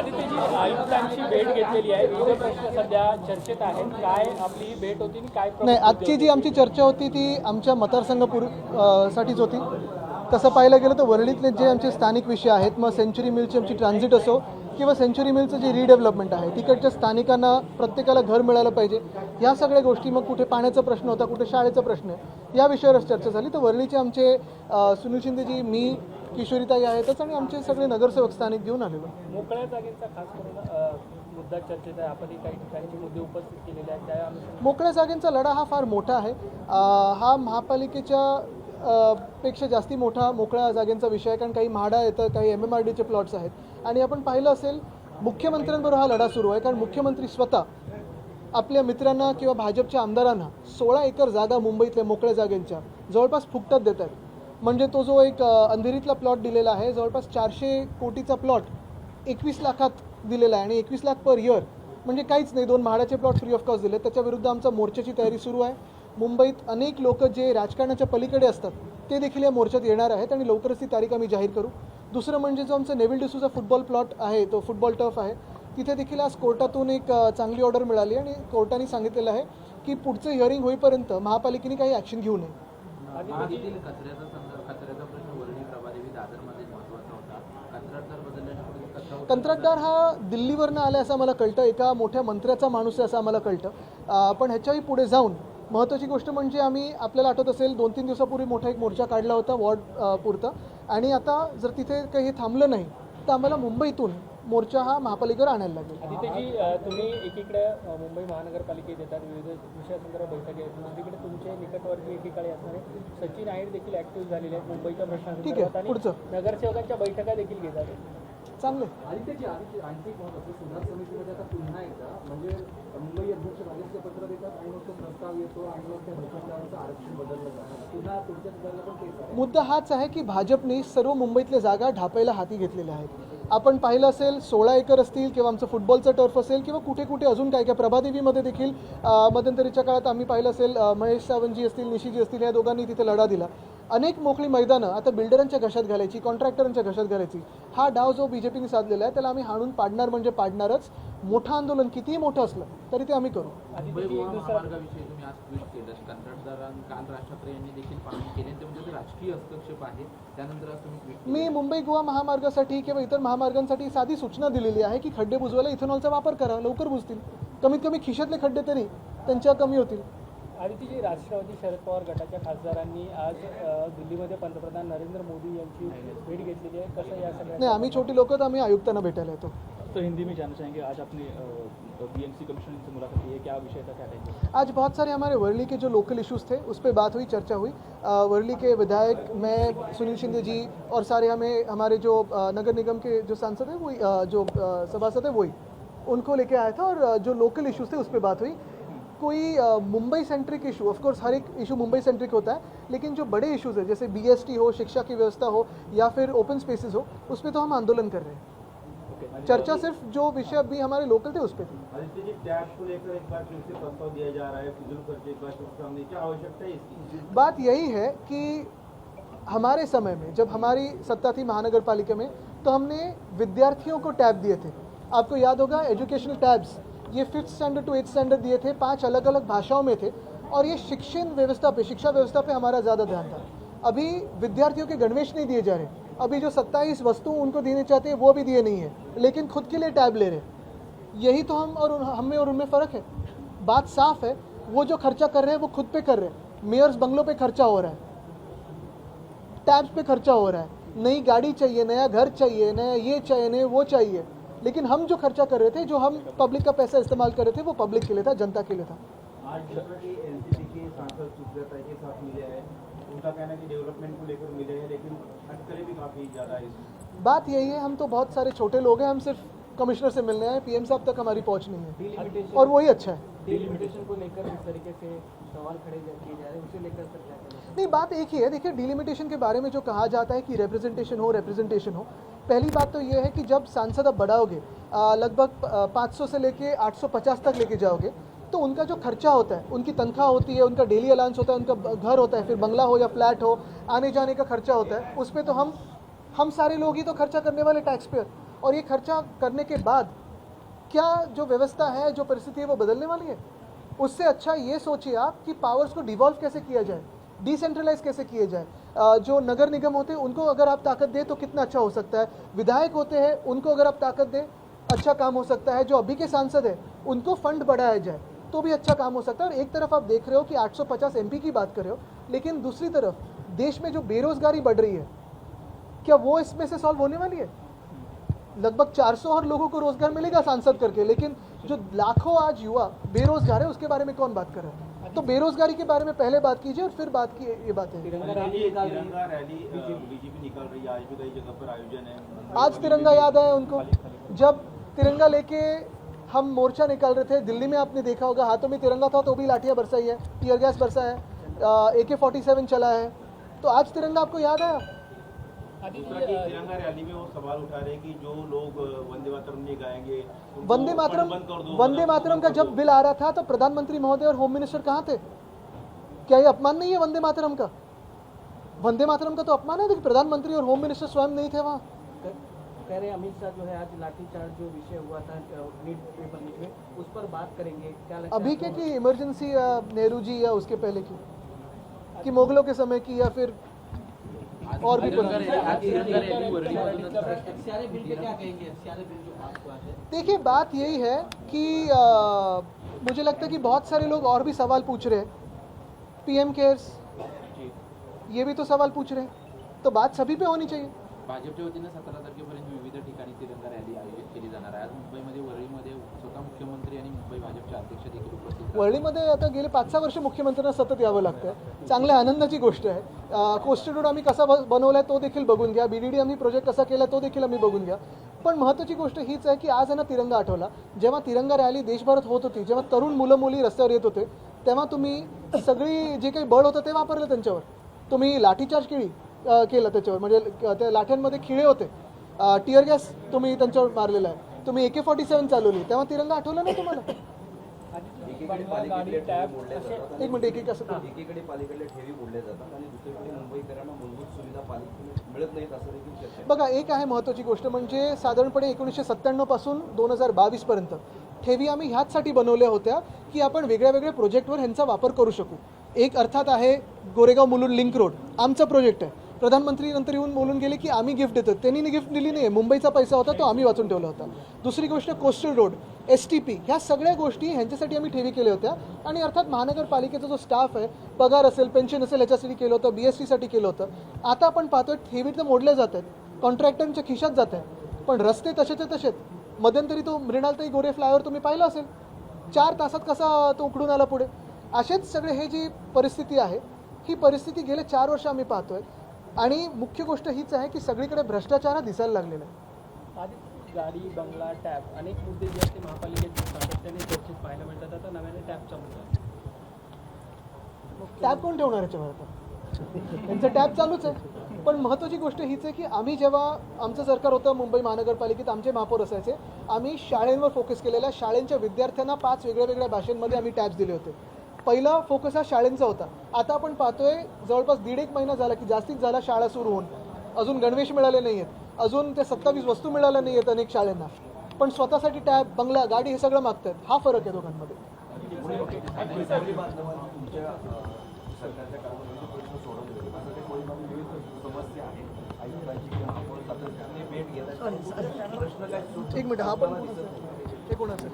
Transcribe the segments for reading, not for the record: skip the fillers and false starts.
आदित्यजी आयुक्तांची भेट घेतलेली आहे. विविध प्रश्न सध्या चर्चेत आहेत. काय आपली ही भेट होती आणि काय नाही, आजची जी आमची चर्चा होती ती आमच्या मतदारसंघ साठीच होती. तसं पाहायला गेलं तर वरळीतले जे आमचे स्थानिक विषय आहेत, मग सेंचुरी मिलची आमची ट्रान्झिट असो किंवा सेंचुरी मिलचं जे रिडेव्हलपमेंट आहे, तिकडच्या स्थानिकांना प्रत्येकाला घर मिळालं पाहिजे, ह्या सगळ्या गोष्टी, मग कुठे पाण्याचा प्रश्न होता, कुठे शाळेचा प्रश्न आहे, या विषयावरच चर्चा झाली. तर वरळीचे आमचे सुनील शिंदेजी, मी, किशोरीताई आहेतच आणि आमचे सगळे नगरसेवक स्थानिक घेऊन आलेलो. मोकळ्या जागेचा खास करून मुद्दा चर्चेत आहे. आपण काही ठिकाणचे मुद्दे उपस्थित केलेले आहेत. त्या मोकळ्या जागेंचा लढा हा फार मोठा आहे. हा महापालिकेच्या पेक्षा जास्ती मोठा मोकळ्या जागेंचा विषय आहे, कारण काही म्हाडा येतं, काही MMRDचे प्लॉट्स आहेत आणि आपण पाहिलं असेल मुख्यमंत्र्यांबरोबर हा लढा सुरू आहे, कारण मुख्यमंत्री स्वतः आपल्या मित्रांना किंवा भाजपच्या आमदारांना 16 एकर जागा मुंबईतल्या मोकळ्या जागेंच्या जवळपास फुकटात देत आहेत. म्हणजे तो जो एक अंधेरीतला प्लॉट दिलेला आहे, जवळपास 400 कोटीचा प्लॉट 21 लाखात दिलेला आहे आणि 21 लाख पर इयर म्हणजे काहीच नाही. 2 म्हाडाचे प्लॉट फ्री ऑफ कॉस्ट दिले. त्याच्याविरुद्ध आमचा मोर्चाची तयारी सुरू आहे. मुंबईत अनेक लोक जे राजकारणाच्या पलीकडे असतात ते देखील या मोर्चात येणार आहेत आणि लवकरच ती तारीख आम्ही जाहीर करू. दुसरं म्हणजे जो आमचा नेव्हिल डिसूचा फुटबॉल प्लॉट आहे, तो फुटबॉल टर्फ आहे, तिथे देखील आज कोर्टातून एक चांगली ऑर्डर मिळाली आणि कोर्टाने सांगितलेलं आहे की पुढचं हिअरिंग होईपर्यंत महापालिकेने काही ॲक्शन घेऊ नये. कंत्राटदार हा दिल्लीवरनं आला असं आम्हाला कळतं, एका मोठ्या मंत्र्याचा माणूस आहे असं आम्हाला कळतं. पण ह्याच्याही पुढे जाऊन महत्त्वाची गोष्ट म्हणजे आम्ही, आपल्याला आठवत असेल 2-3 दिवसापूर्वी मोठा एक मोर्चा काढला होता वॉर्ड पुरता, आणि आता जर तिथे काही थांबलं नाही तर आम्हाला मुंबईतून मोर्चा हा महापालिकेवर आणायला लागेल. आदित्यजी, तुम्ही एकीकडे मुंबई महानगरपालिकेत येतात, विविध विषयासंदर्भात बैठकी आहेत, दुसरीकडे तुमचे निकटवर्ती एकीकडे असणारे सचिन आहेर देखील ॲक्टिव्ह झालेले आहेत मुंबईच्या प्रश्नांसंदर्भात आणि नगरसेवकांच्या बैठका देखील घेतात. चांगले. आदित्यजी, आणखी महत्त्वाचं, सुधार समितीमध्ये आता पुन्हा एकदा म्हणजे मुंबई अध्यक्ष राजेशचे पत्र देतात आणि मग तो प्रस्ताव येतो आणि मग त्या भ्रष्टाचाराचं आरक्षण बदललं जातं. पुन्हा तुमच्या सुधारला पण तेच आहे. मुद्दा हाच आहे की भाजपने सर्व मुंबईतल्या जागा ढापायला हाती घेतलेल्या आहेत. आपण पाहिलं असेल 16 एकर असतील किंवा आमचं फुटबॉलचं टर्फ असेल किंवा कुठे कुठे अजून काय काय, प्रभादेवीमध्ये देखील मध्यंतरीच्या काळात आम्ही पाहिलं असेल महेश सावंतजी असतील, निशीजी असतील, या दोघांनी तिथे लढा दिला. अनेक मोकळी मैदानं आता बिल्डरांच्या घशात घालायची, कॉन्ट्रॅक्टरांच्या घशात घालायची, हा डाव जो बीजेपीने साधलेला आहे त्याला आम्ही हाणून पाडणार म्हणजे पाडणारच. मोठं आंदोलन कितीही मोठं असलं तरी ते आम्ही करू. महामार्गाविषयी तुम्ही आज ट्विट केलं, कंत्राटदारांनी काल राज ठाकरे यांनी देखील पाहणी केली, ते म्हणजे राजकीय हस्तक्षेप आहे. त्यानंतर आज तुम्ही मी मुंबई गोवा महामार्गासाठी किंवा इतर महामार्गांसाठी साधी सूचना दिलेली आहे की खड्डे बुजवायला इथेनॉलचा वापर करा, लवकर बुजतील. कमीत कमी खिशातले खड्डे तरी त्यांच्या कमी होतील. आदित्यजी, राष्ट्रवादी शरद पवार गटाच्या खासदारांनी आज दिल्लीमध्ये पंतप्रधान नरेंद्र मोदी यांची भेट घेतलेली आहे. कसं या सगळ्या? नाही, आम्ही छोटी लोक, तर आम्ही आयुक्तांना भेटायला येतो. तो हिंदी में जानना चाहेंगे, आज आपने BMC कमिश्नर से मुलाकात की है, क्या विषय था, क्या कहेंगे? आज बहुत सारे हमारे वर्ली के जो लोकल इश्यूज थे उस पर बात हुई, चर्चा हुई. वर्ली के विधायक, मैं, सुनील शिंदे जी और सारे हमारे जो नगर निगम के जो सांसद हैं वही, जो सभासद हैं वही, उनको लेके आया था और जो लोकल इश्यूज थे उस पर बात हुई. कोई Mumbai centric issue, of course हर एक इशू मुंबई सेंट्रिक होता है, लेकिन जो बड़े इश्यूज है जैसे BST हो, शिक्षा की व्यवस्था हो या फिर ओपन स्पेसेस हो, उस पर तो हम आंदोलन कर रहे हैं. चर्चा सिर्फ जो विषय अभी हमारे लोकल थे उस पर थी. आदित्य जी, टैक्स को लेकर एक बार फिर से प्रस्ताव दिया जा रहा है, फिजूल खर्च एक बार फिर सामने, क्या आवश्यकता है इसकी? बात यही है कि हमारे समय में जब हमारी सत्ता थी महानगर पालिका में, तो हमने विद्यार्थियों को टैब दिए थे. आपको याद होगा, एजुकेशनल टैब्स, ये 5th standard to 8th standard दिए थे, 5 अलग अलग भाषाओं में थे और ये शिक्षा व्यवस्था पे हमारा ज़्यादा ध्यान था. अभी विद्यार्थियों के गणवेश नहीं दिए जा रहे. अभी जो 27 वस्तु उनको देने चाहते हैं वो भी दिए नहीं है, लेकिन खुद के लिए टैब ले रहे. यही तो हम में और उनमें फ़र्क है. बात साफ है, वो जो खर्चा कर रहे हैं वो खुद पे कर रहे हैं. मेयर्स बंगलों पे खर्चा हो रहा है, टैब्स पे खर्चा हो रहा है, नई गाड़ी चाहिए, नया घर चाहिए, नया ये चाहिए, नया वो चाहिए. लेकिन हम जो खर्चा कर रहे थे, जो हम पब्लिक का पैसा इस्तेमाल कर रहे थे, वो पब्लिक के लिए था, जनता के लिए था. आज एनसीपी के सांसद सुब्रता के साथ मिले हैं, उनका कहना है कि डेवलपमेंट को लेकर मिले हैं, लेकिन अटकलें भी काफ़ी ज़्यादा है. बात यही है, हम तो बहुत सारे छोटे लोग हैं, हम सिर्फ कमिश्नर से मिलने आए, PM साहब तक हमारी पहुंच नहीं है और वही अच्छा है. डिलिमिटेशन को लेकर इस तरीके से सवाल खड़े किए जा रहे हैं, उसे लेकर सर क्या करें? नहीं, बात एक ही है. देखिए, डिलिमिटेशन के बारे में जो कहा जाता है कि रिप्रेजेंटेशन हो, पहली बात तो ये है कि जब सांसद अब बढ़ाओगे, लगभग 500 से लेके 850 तक लेके जाओगे, तो उनका जो खर्चा होता है, उनकी तनख्वाह होती है, उनका डेली अलाउंस होता है, उनका घर होता है, फिर बंगला हो या फ्लैट हो, आने जाने का खर्चा होता है, उस पर तो हम हम सारे लोग ही तो खर्चा करने वाले टैक्स पेयर, और ये खर्चा करने के बाद क्या जो व्यवस्था है, जो परिस्थिति है, वो बदलने वाली है? उससे अच्छा ये सोचिए आप कि पावर्स को डिवॉल्व कैसे किया जाए, डिसेंट्रलाइज कैसे किए जाए। जो नगर निगम होते हैं उनको अगर आप ताकत दें तो कितना अच्छा हो सकता है, विधायक होते हैं उनको अगर आप ताकत दें अच्छा काम हो सकता है, जो अभी के सांसद है उनको फंड बढ़ाया जाए तो भी अच्छा काम हो सकता है। और एक तरफ आप देख रहे हो कि 850 MP की बात कर रहे हो, लेकिन दूसरी तरफ देश में जो बेरोजगारी बढ़ रही है, क्या वो इसमें से सॉल्व होने वाली है? लगभग 400 और लोगों को रोजगार मिलेगा सांसद करके, लेकिन जो लाखों आज युवा बेरोजगार है उसके बारे में कौन बात कर रहा है? तो बेरोजगारी के बारे में पहले बात कीजिए और फिर बात की ये बात है। तिरंगा रैली बीजेपी निकाल रही है, आज भी कई जगह पर आयोजन है। आज तिरंगा याद आया उनको, जब तिरंगा लेके हम मोर्चा निकाल रहे थे दिल्ली में, आपने देखा होगा हाथों में तिरंगा था तो भी लाठियां बरसाई है, टीयर गैस बरसा है, AK-47 चला है, तो आज तिरंगा आपको याद आया? दूसरा कि तिरंगा रैली में वो सवाल उठा रहे कि जो लोग वंदे मातरम नहीं गाएंगे, वंदे मातरम का जब बिल आ रहा था तो प्रधानमंत्री महोदय और होम मिनिस्टर कहाँ थे? क्या ये अपमान नहीं है वंदे मातरम का? वंदे मातरम का तो अपमान है कि प्रधानमंत्री और होम मिनिस्टर स्वयं नहीं थे वहाँ। कह रहे अमित शाह जो है आज लाठीचार्ज जो विषय हुआ था नीट पेपर लीक में, उस पर बात करेंगे, क्या लगता है अभी के की इमरजेंसी नेहरू जी या उसके पहले की, कि मुगलों के समय की, या फिर और भी पुरानी? देखिए बात यही है कि मुझे लगता है कि बहुत सारे लोग और भी सवाल पूछ रहे हैं, PM केयर्स ये भी तो सवाल पूछ रहे हैं, तो बात सभी पे होनी चाहिए। भाजपच्या वतीनं 17 तारखेपर्यंत विविध ठिकाणी तिरंगा रॅली आयोजित केली जाणार आहे। आज मुंबईमध्ये वरळीमध्ये स्वतः मुख्यमंत्री आणि मुंबई भाजपचे अध्यक्ष देखील उपस्थित आहेत। वरळीमध्ये आता गेले 5-6 वर्ष मुख्यमंत्र्यांना सतत यावं लागतं, चांगल्या आनंदाची गोष्ट आहे। कोस्टल रोड आम्ही कसा बनवलाय तो देखील बघून घ्या, BDD आम्ही प्रोजेक्ट कसा केला तो देखील आम्ही बघून घ्या। पण महत्त्वाची गोष्ट हीच आहे की आज ना तिरंगा आठवला, जेव्हा तिरंगा रॅली देशभरात होत होती, जेव्हा तरुण मुलं मुली रस्त्यावर येत होते, तेव्हा तुम्ही सगळी जे काही बळ होतं ते वापरलं त्यांच्यावर, तुम्ही लाठीचार्ज केलं त्याच्यावर, म्हणजे त्या लाठ्यांमध्ये खिळे होते, टीयर गॅस तुम्ही त्यांच्यावर मारलेला आहे, तुम्ही AK-47 चालवली, तेव्हा तिरंगा आठवला नाही तुम्हाला? एक मिनिट, एकीकडे पालिकेकडे ठेवी मोडल्या जातात आणि दुसरीकडे मुंबईकरांना मूलभूत सुविधा पालिकेकडे मिळत नाहीत असं देखील चर्चा आहे। बघा, एक आहे महत्त्वाची गोष्ट म्हणजे साधारणपणे 1997 पासून 2022 पर्यंत ठेवी आम्ही ह्याचसाठी बनवल्या होत्या की आपण वेगळ्या वेगळ्या प्रोजेक्टवर ह्यांचा वापर करू शकू। एक अर्थात आहे गोरेगाव मुलुंड लिंक रोड, आमचा प्रोजेक्ट आहे, प्रधानमंत्री नंतर येऊन बोलून गेले की आम्ही गिफ्ट देतो, त्यांनी गिफ्ट दिली नाही, मुंबईचा पैसा होता तो आम्ही वाचून ठेवला होता। दुसरी गोष्ट कोस्टल रोड, STP, ह्या सगळ्या गोष्टी ह्यांच्यासाठी आम्ही ठेवी केल्या होत्या। आणि अर्थात महानगरपालिकेचा जो स्टाफ आहे, पगार असेल, पेन्शन असेल, याच्यासाठी केलं होतं, BST साठी केलं होतं। आता आपण पाहतोय ठेवी तर मोडल्या जात आहेत, कॉन्ट्रॅक्टरच्या खिशात जात आहेत, पण रस्ते तसेच तसेच। मध्यंतरी तो मृणालताई गोरे फ्लायओव्हर तुम्ही पाहिला असेल, 4 तासात कसा तो उकडून आला पुढे। असेच सगळे हे जी परिस्थिती आहे, ही परिस्थिती गेले 4 वर्ष आम्ही पाहतोय। आणि मुख्य गोष्ट हीच आहे की सगळीकडे भ्रष्टाचार दिसायला लागलेला आहे। आधी गाडी, बंगला, टॅप अनेक मुद्दे जे आहेत ते महापालिकेत सातत्याने चर्चेत पाहायला मिळतात। आता नव्याने टॅपचा मुद्दा, टॅप कोण ठेवणार याच्यावर? आता त्यांचं टॅप चालूच आहे। पण महत्त्वाची गोष्ट हीच आहे की आम्ही जेव्हा आमचं सरकार होतं मुंबई महानगरपालिकेत, आमचे महापौर असायचे, आम्ही शाळेंवर फोकस केलेला, शाळेंच्या विद्यार्थ्यांना 5 वेगळ्या भाषांमध्ये आम्ही टॅब्स दिले होते। पहिला फोकस हा शाळेंचा होता। आता आपण पाहतोय जवळपास 1.5 महिना झाला की जास्तीत झाला शाळा सुरू होऊन, अजून गणवेश मिळाले नाही आहेत, अजून ते 27 वस्तू मिळाल्या नाही आहेत अनेक शाळांना, पण स्वतःसाठी टॅब, बंगला, गाडी हे सगळं मागतात। हा फरक आहे दोघांमध्ये। एक मिनिट, हा पण हे कोणाचं?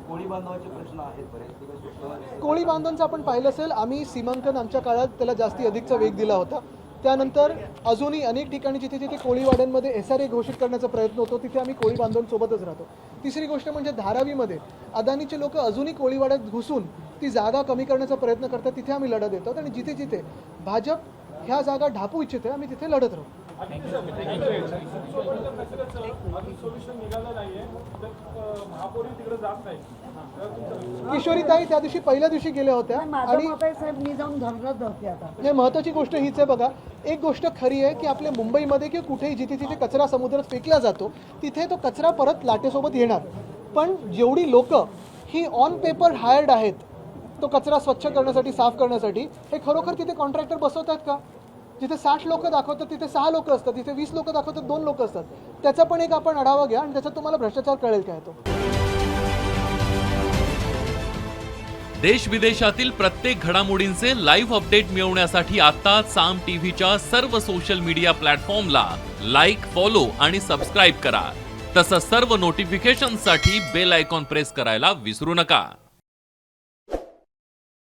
कोळी बांधवाचे प्रश्न आहेत बरेच। कोळी बांधवांचं आपण पाहिलं असेल, आम्ही सीमांकन आमच्या काळात त्याला जास्ती अधिकचा वेग दिला होता। त्यानंतर अजूनही अनेक ठिकाणी जिथे जिथे कोळीवाड्यांमध्ये SRA घोषित करण्याचा प्रयत्न होतो तिथे आम्ही कोळी बांधवांसोबतच राहतो। तिसरी गोष्ट म्हणजे धारावीमध्ये अदानीचे लोक अजूनही कोळीवाड्यात घुसून ती जागा कमी करण्याचा प्रयत्न करतात, तिथे आम्ही लढा देतो। आणि जिथे जिथे भाजप ह्या जागा ढापू इच्छिते आम्ही तिथे लढत राहू। किशोरीताई त्या दिवशी पहिल्या दिवशी गेल्या होत्या आणि हे महत्त्वाची गोष्ट हीच आहे बघा, एक गोष्ट खरी आहे की आपल्या मुंबईमध्ये किंवा कुठेही जिथे जिथे कचरा समुद्रात फेकला जातो तिथे तो कचरा परत लाटेसोबत येणार, पण जेवढी लोक ही ऑन पेपर हायर्ड आहेत तो कचरा स्वच्छ करण्यासाठी, साफ करण्यासाठी, हे खरोखर तिथे कॉन्ट्रॅक्टर बसवतात का? जिथे 60 लोक दाखवतात तिथे 6 लोक असतात, तिथे 20 लोक दाखवतात 2 लोक असतात. त्याचा पण एक आपण आढावा घ्या आणि त्याच्यात तुम्हाला भ्रष्टाचार कळेल काय तो. देश विदेशातील प्रत्येक घडामोडींचे लाईव्ह अपडेट मिळवण्यासाठी आता साम टीव्हीच्या सर्व सोशल मीडिया प्लॅटफॉर्मला लाईक, फॉलो आणि सबस्क्राईब करा. तसंच सर्व नोटिफिकेशनसाठी बेल आयकॉन प्रेस करायला विसरू नका.